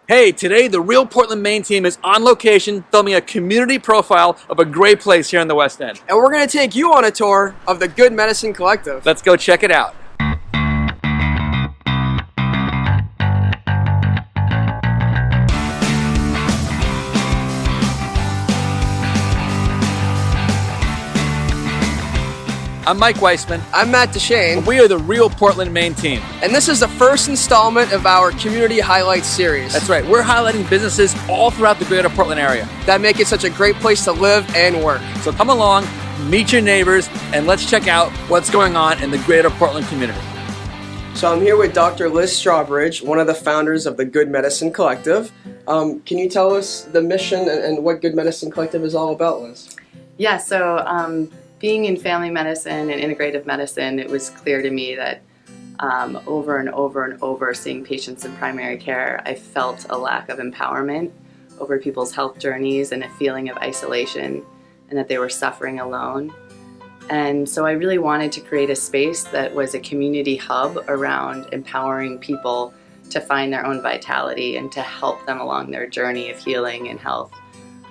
Hey, today the Real Portland Maine team is on location filming a community profile of a great place here in the West End. And we're going to take you on a tour of the Good Medicine Collective. Let's go check it out. I'm Mike Weisman. I'm Matt Dechaine. We are the Real Portland Maine team. And this is the first installment of our Community Highlights series. That's right, we're highlighting businesses all throughout the Greater Portland area that make it such a great place to live and work. So come along, meet your neighbors, and let's check out what's going on in the Greater Portland community. So I'm here with Dr. Liz Strawbridge, one of the founders of the Good Medicine Collective. Can you tell us the mission and what Good Medicine Collective is all about, Liz? Yeah, so being in family medicine and integrative medicine, it was clear to me that over and over and over seeing patients in primary care, I felt a lack of empowerment over people's health journeys and a feeling of isolation and that they were suffering alone. And so I really wanted to create a space that was a community hub around empowering people to find their own vitality and to help them along their journey of healing and health.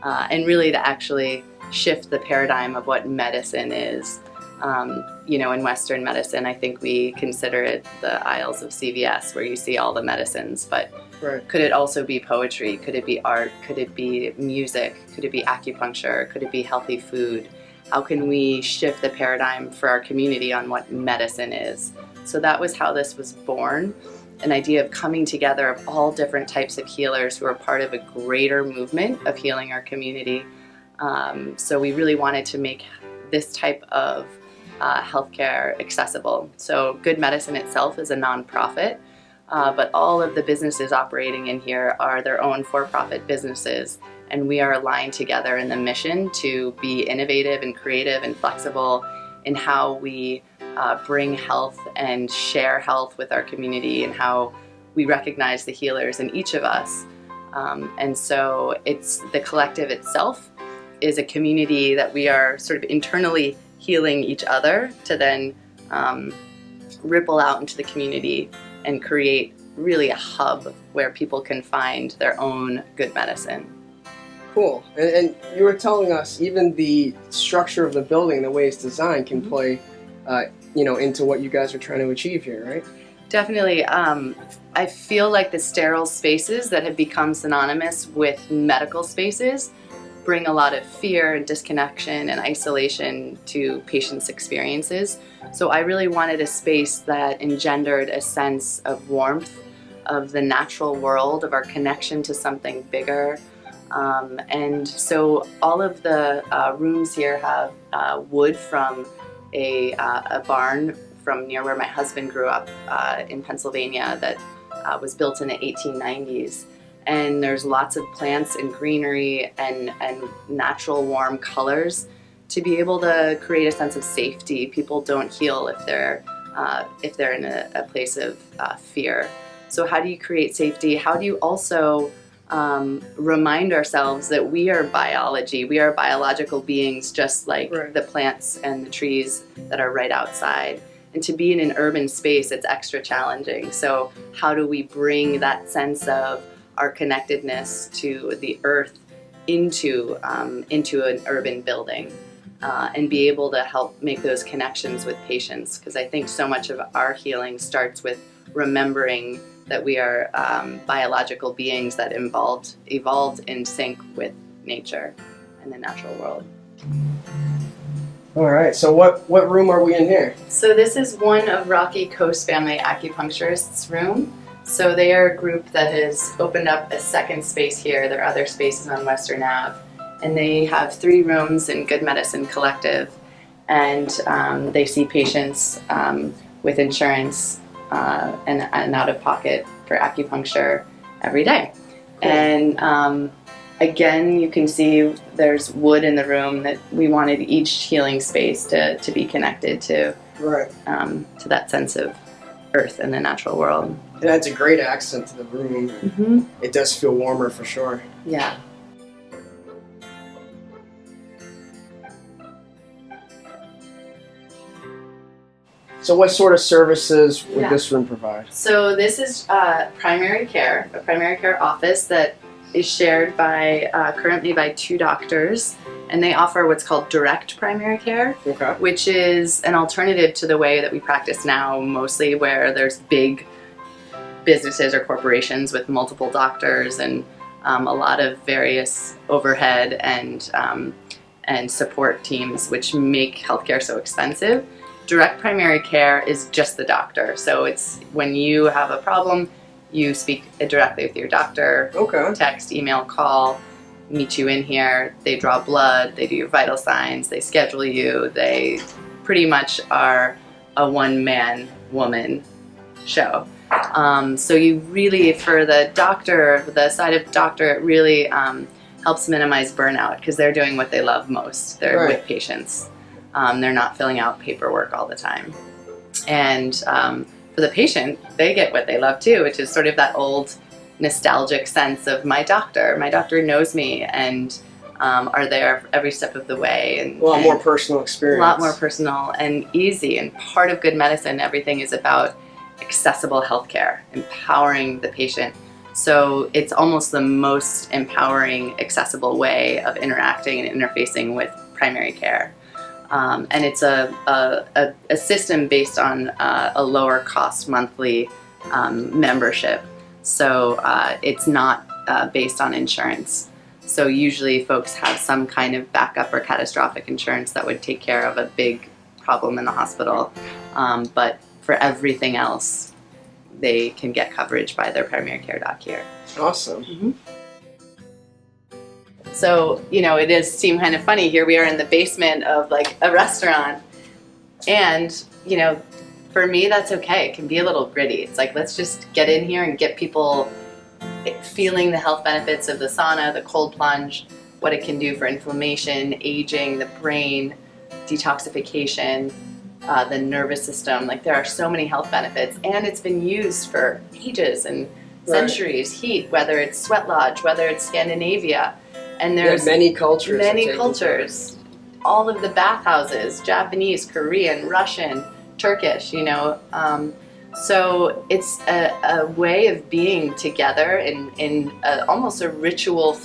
And really to actually shift the paradigm of what medicine is. In Western medicine, I think we consider it the aisles of CVS where you see all the medicines, but right. Could it also be poetry? Could it be art? Could it be music? Could it be acupuncture? Could it be healthy food? How can we shift the paradigm for our community on what medicine is? So that was how this was born, an idea of coming together of all different types of healers who are part of a greater movement of healing our community. So we really wanted to make this type of healthcare accessible. So Good Medicine itself is a nonprofit, but all of the businesses operating in here are their own for-profit businesses, and we are aligned together in the mission to be innovative and creative and flexible in how we bring health and share health with our community and how we recognize the healers in each of us. And so it's the collective itself is a community that we are sort of internally healing each other to then ripple out into the community and create really a hub where people can find their own good medicine. Cool. And you were telling us even the structure of the building, the way it's designed, can play into what you guys are trying to achieve here, right? Definitely. I feel like the sterile spaces that have become synonymous with medical spaces bring a lot of fear and disconnection and isolation to patients' experiences. So I really wanted a space that engendered a sense of warmth, of the natural world, of our connection to something bigger. And so all of the rooms here have wood from a barn from near where my husband grew up in Pennsylvania that was built in the 1890s. And there's lots of plants and greenery and natural warm colors to be able to create a sense of safety. People don't heal if they're in a place of fear. So how do you create safety? How do you also remind ourselves that we are biology, we are biological beings just like right. the plants and the trees that are right outside. And to be in an urban space, it's extra challenging. So how do we bring that sense of our connectedness to the earth into an urban building and be able to help make those connections with patients? Because I think so much of our healing starts with remembering that we are biological beings that evolved in sync with nature and the natural world. All right, so what room are we in here? So this is one of Rocky Coast Family Acupuncturists' room. So they are a group that has opened up a second space here. There are other spaces on Western Ave. And they have 3 rooms in Good Medicine Collective. And they see patients with insurance and out of pocket for acupuncture every day. Cool. And again, you can see there's wood in the room that we wanted each healing space to be connected to, right. To that sense of earth and the natural world. It adds a great accent to the room. Mm-hmm. It does feel warmer for sure. Yeah. So what sort of services would Yeah. this room provide? So this is primary care, a primary care office that is shared by currently by 2 doctors, and they offer what's called direct primary care, Okay. which is an alternative to the way that we practice now, mostly where there's big businesses or corporations with multiple doctors and a lot of various overhead and support teams, which make healthcare so expensive. Direct primary care is just the doctor. So it's when you have a problem, you speak directly with your doctor, Okay. text, email, call, meet you in here. They draw blood, they do your vital signs, they schedule you. They pretty much are a one-man woman show. So you really, for the doctor, the side of the doctor, it really helps minimize burnout because they're doing what they love most. They're Right. with patients. They're not filling out paperwork all the time. And for the patient, they get what they love too, which is sort of that old nostalgic sense of my doctor. My doctor knows me and are there every step of the way. And A lot and more personal experience. a lot more personal and easy. And part of good medicine, everything is about accessible healthcare, empowering the patient. So it's almost the most empowering, accessible way of interacting and interfacing with primary care. And it's a system based on a lower cost monthly membership. So it's not based on insurance. So usually folks have some kind of backup or catastrophic insurance that would take care of a big problem in the hospital. But for everything else, they can get coverage by their primary care doc here. Awesome. So, you know, it does seem kind of funny. Here we are in the basement of like a restaurant. And, you know, for me, that's okay. It can be a little gritty. It's like, let's just get in here and get people feeling the health benefits of the sauna, the cold plunge, what it can do for inflammation, aging, the brain, detoxification, the nervous system. Like there are so many health benefits, and it's been used for ages and centuries. Heat, whether it's Sweat Lodge, whether it's Scandinavia, and there's many cultures. many cultures. All of the bathhouses, Japanese, Korean, Russian, Turkish, you know. So it's a way of being together in almost a ritual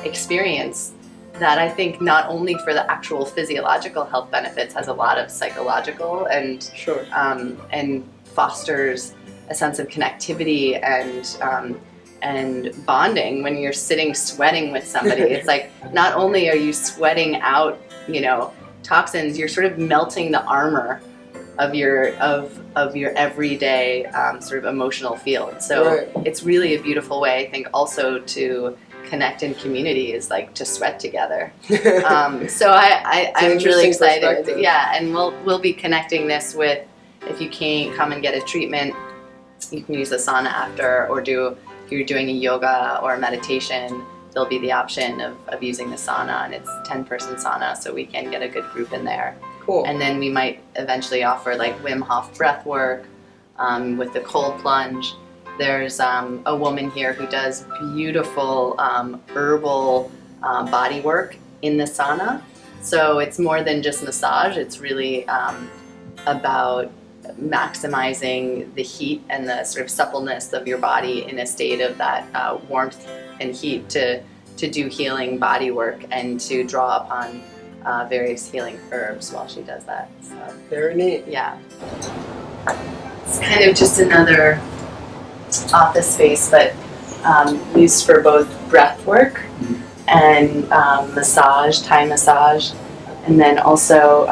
experience that I think not only for the actual physiological health benefits has a lot of psychological and and fosters a sense of connectivity and bonding when you're sitting sweating with somebody. It's like not only are you sweating out, you know, toxins, you're sort of melting the armor of your everyday sort of emotional field. So it's really a beautiful way, I think, also to connect in community is like to sweat together. So I'm really excited. Yeah, and we'll be connecting this with, if you can't come and get a treatment, you can use the sauna after, or if you're doing a yoga or a meditation, there'll be the option of using the sauna, and it's 10-person sauna, so we can get a good group in there. Cool. And then we might eventually offer like Wim Hof breath work with the cold plunge. There's a woman here who does beautiful herbal body work in the sauna. So it's more than just massage. It's really about maximizing the heat and the sort of suppleness of your body in a state of that warmth and heat to do healing body work and to draw upon various healing herbs while she does that. So very neat. yeah, it's kind of just another office space, but used for both breath work and massage, Thai massage, and then also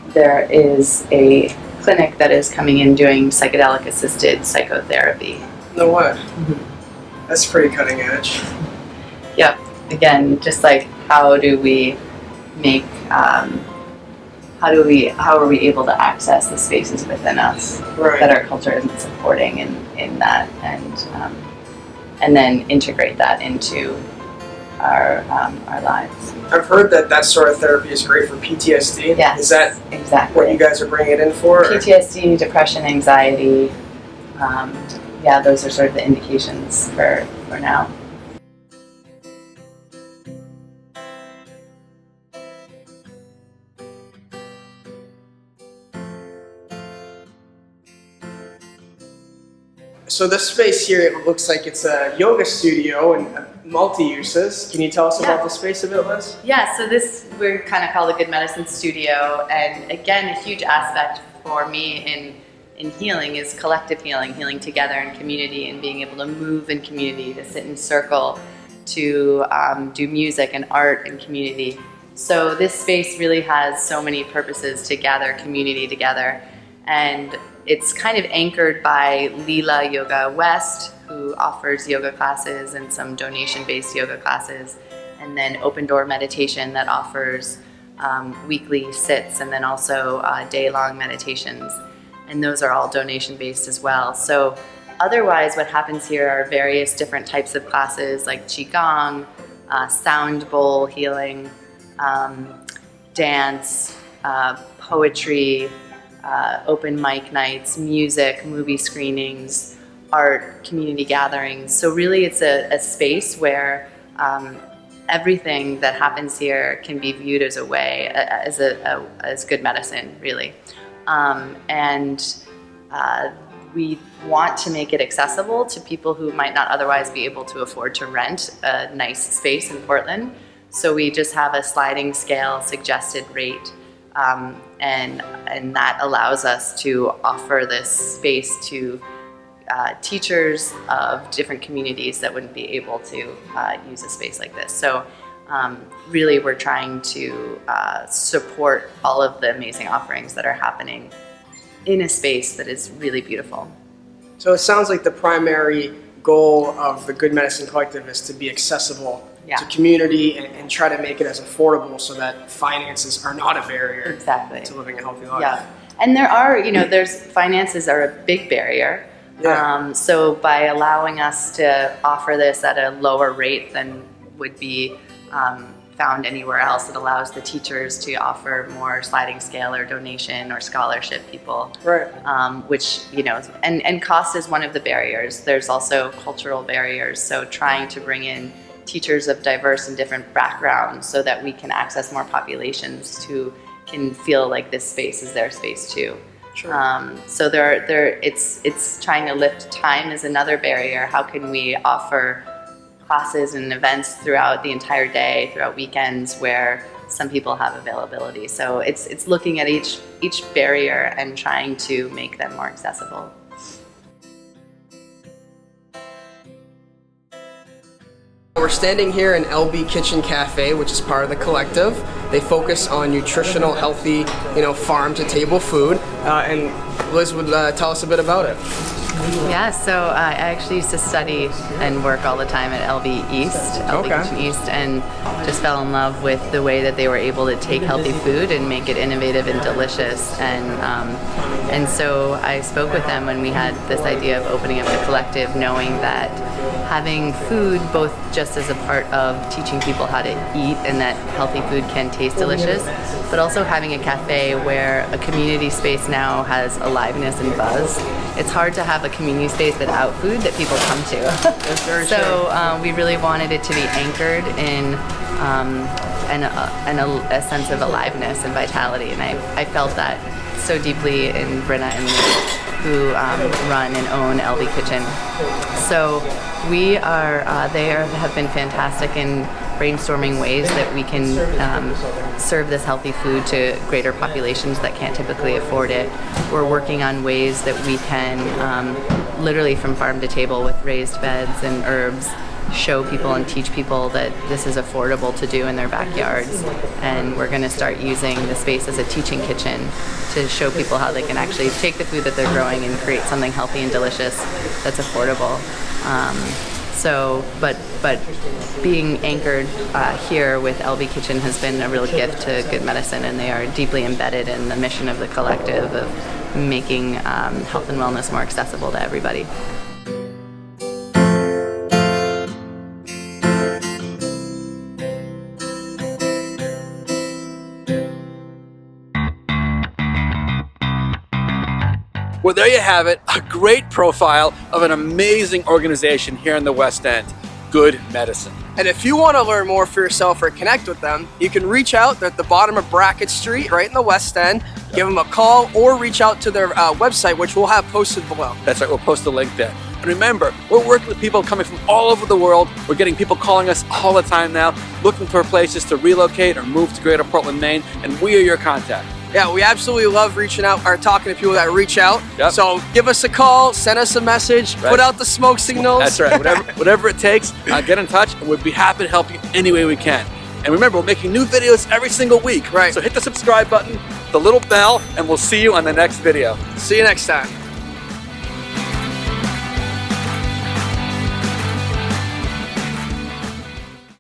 there is a clinic that is coming in doing psychedelic assisted psychotherapy. No way. That's pretty cutting edge. Yep. Again, just like how do we make how are we able to access the spaces within us that our culture isn't supporting in that, and then integrate that into our lives. I've heard that sort of therapy is great for PTSD. Yes, is that exactly what you guys are bringing it in for? PTSD, depression, anxiety. Yeah, those are sort of the indications for now. So this space here, it looks like it's a yoga studio and multi-uses. Can you tell us about the space a bit, Liz? Yeah, so this we're kind of called a Good Medicine Studio, and again, a huge aspect for me in healing is collective healing, healing together in community, and being able to move in community, to sit in circle, to do music and art in community. So this space really has so many purposes to gather community together, and it's kind of anchored by Leela Yoga West, who offers yoga classes and some donation-based yoga classes, and then Open Door Meditation that offers weekly sits and then also day-long meditations, and those are all donation-based as well. So otherwise, what happens here are various different types of classes like Qigong, sound bowl healing, dance, poetry, open mic nights, music, movie screenings, art, community gatherings. So really it's a space where everything that happens here can be viewed as a way, as good medicine, really. We want to make it accessible to people who might not otherwise be able to afford to rent a nice space in Portland. So we just have a sliding scale suggested rate, and that allows us to offer this space to teachers of different communities that wouldn't be able to use a space like this. So really we're trying to support all of the amazing offerings that are happening in a space that is really beautiful. So it sounds like the primary goal of the Good Medicine Collective is to be accessible to community and try to make it as affordable so that finances are not a barrier to living a healthy life. Yeah, and there are, finances are a big barrier. Yeah. So by allowing us to offer this at a lower rate than would be found anywhere else, it allows the teachers to offer more sliding scale or donation or scholarship people. Right. Which, and cost is one of the barriers. There's also cultural barriers. So trying to bring in teachers of diverse and different backgrounds so that we can access more populations who can feel like this space is their space too. Sure. So it's trying to lift time is another barrier. How can we offer classes and events throughout the entire day, throughout weekends where some people have availability? So it's looking at each barrier and trying to make them more accessible. We're standing here in LB Kitchen Cafe, which is part of the collective. They focus on nutritional, healthy, farm-to-table food. And Liz would tell us a bit about it. Yeah, so I actually used to study and work all the time at LB Kitchen East, and just fell in love with the way that they were able to take healthy food and make it innovative and delicious. And so I spoke with them when we had this idea of opening up the collective, knowing that having food both just as a part of teaching people how to eat and that healthy food can taste delicious, but also having a cafe where a community space now has aliveness and buzz. It's hard to have a community space without food that people come to. That's very true. So we really wanted it to be anchored in a sense of aliveness and vitality, and I felt that so deeply in Brenna and Lee, who run and own LB Kitchen. So we have been fantastic in brainstorming ways that we can serve this healthy food to greater populations that can't typically afford it. We're working on ways that we can literally from farm to table with raised beds and herbs show people and teach people that this is affordable to do in their backyards. And we're going to start using the space as a teaching kitchen to show people how they can actually take the food that they're growing and create something healthy and delicious that's affordable. But being anchored here with LB Kitchen has been a real gift to Good Medicine, and they are deeply embedded in the mission of the collective of making health and wellness more accessible to everybody. Well, there you have it, a great profile of an amazing organization here in the West End, Good Medicine. And if you want to learn more for yourself or connect with them, you can reach out. They're at the bottom of Brackett Street, right in the West End. Give them a call or reach out to their website, which we'll have posted below. That's right, we'll post a link there. And remember, we're working with people coming from all over the world. We're getting people calling us all the time now, looking for places to relocate or move to Greater Portland, Maine, and we are your contact. Yeah, we absolutely love reaching out or talking to people that reach out. Yep. So give us a call, send us a message, put out the smoke signals. That's right, whatever it takes, get in touch, and we'd be happy to help you any way we can. And remember, we're making new videos every single week. Right. So hit the subscribe button, the little bell, and we'll see you on the next video. See you next time.